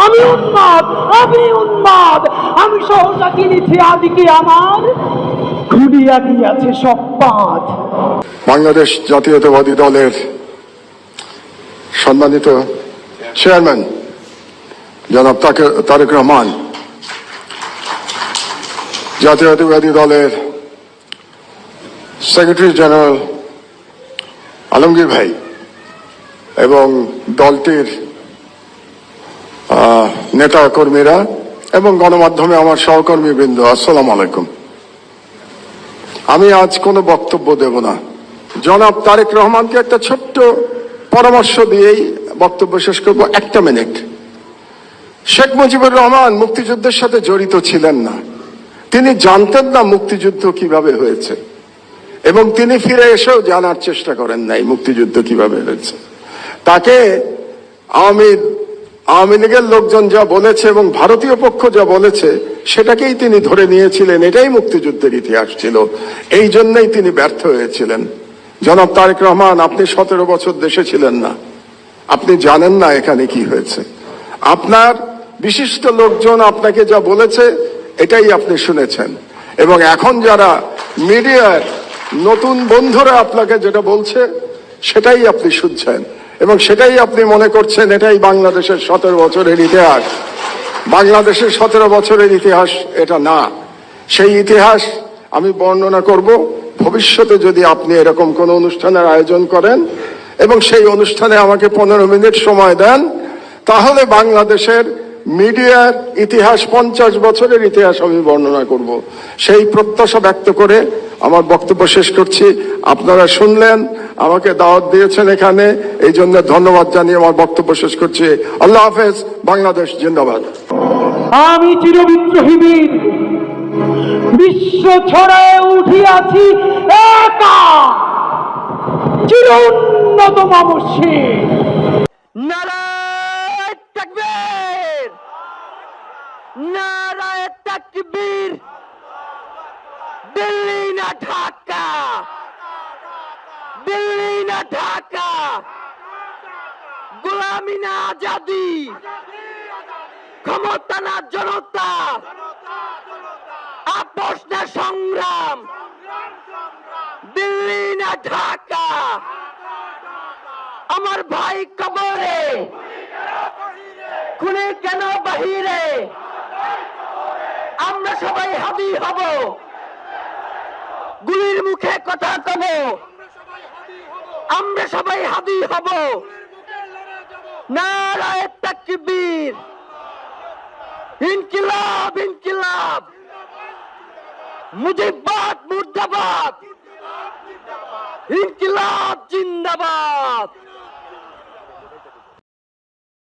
আমি উন্মাদ, আমি উন্মাদ, আমি সহসা কিনেছি আদিকে আমার ঘুরিয়া গিয়াছে সব পাঁচ। বাংলাদেশ জাতীয়তাবাদী দলের সম্মানিত চেয়ারম্যান জনাব তারেক রহমান, জাতীয়তাবাদী দলের সেক্রেটারি জেনারেল আলমগীর ভাই এবং দলটির নেতা কর্মীরা এবং গণমাধ্যমে আমার সহকর্মীবৃন্দ, আসসালামু আলাইকুম। আমি আজ কোনো বক্তব্য দেব না। জনাব তারেক রহমানকে একটা ছোট্ট পরামর্শ দিয়েই বক্তব্য শেষ করব, 1 মিনিট। শেখ মুজিবুর রহমান মুক্তিযুদ্ধের সাথে জড়িত ছিলেন না, তিনি জানতেন না মুক্তিযুদ্ধ কিভাবে হয়েছে এবং তিনি ফিরে এসেও জানার চেষ্টা করেন নাই মুক্তিযুদ্ধ কিভাবে হয়েছে। তাকে আওয়ামী লীগের লোকজন যা বলেছে এবং ভারতীয় পক্ষ যা বলেছে সেটাকেই তিনি ধরে নিয়েছিলেন, এটাই মুক্তিযুদ্ধের ইতিহাস ছিল, এই জন্যই তিনি ব্যর্থ হয়েছিলেন। জনাব তারেক রহমান, আপনি 17 বছর দেশে ছিলেন না, আপনি জানেন না এখানে কি হয়েছে। আপনার বিশিষ্ট লোকজন আপনাকে যা বলেছে এটাই আপনি শুনেছেন এবং এখন যারা মিডিয়ার নতুন বন্ধুরা আপনাকে যেটা বলছে সেটাই আপনি শুনছেন এবং সেটাই আপনি মনে করছেন এটাই বাংলাদেশের 17 বছরের ইতিহাস। বাংলাদেশের 17 বছরের ইতিহাস এটা না। সেই ইতিহাস আমি বর্ণনা করব ভবিষ্যতে যদি আপনি এরকম কোনো অনুষ্ঠানের আয়োজন করেন এবং সেই অনুষ্ঠানে আমাকে 15 মিনিট সময় দেন, তাহলে বাংলাদেশের মিডিয়ার ইতিহাস, 50 বছরের ইতিহাস আমি বর্ণনা করব। সেই প্রত্যাশা ব্যক্ত করে আমার বক্তব্য শেষ করছি। আপনারা শুনলেন, আমাকে দাওয়াত দিয়েছেন এখানে, এই জন্য ধন্যবাদ জানিয়ে আমার বক্তব্য শেষ করছি। আল্লাহ হাফেজ, বাংলাদেশ জিন্দাবাদ। আমি চিরবিদ্রোহী বীর, বিশ্ব ছড়ায় উঠিয়াছি একা, চির উন্নত মামসী। নারায়ে তাকবীর, নারায়ে তাকবীর। দিল্লি না ঢাকা, দিল্লি না ঢাকা, গোলামি না আজাদি, ক্ষমতা না জনতা, আপোষ না সংগ্রাম, দিল্লি না ঢাকা। আমার ভাই কবরে, খুনি কেন বাহিরে, আমরা সবাই হাদি হব, গুলির মুখে কথা কব, আমরা সবাই হাদি হব। নারায়ে তাকবীর, ইনকিলাব ইনকিলাব, মুজিববাদ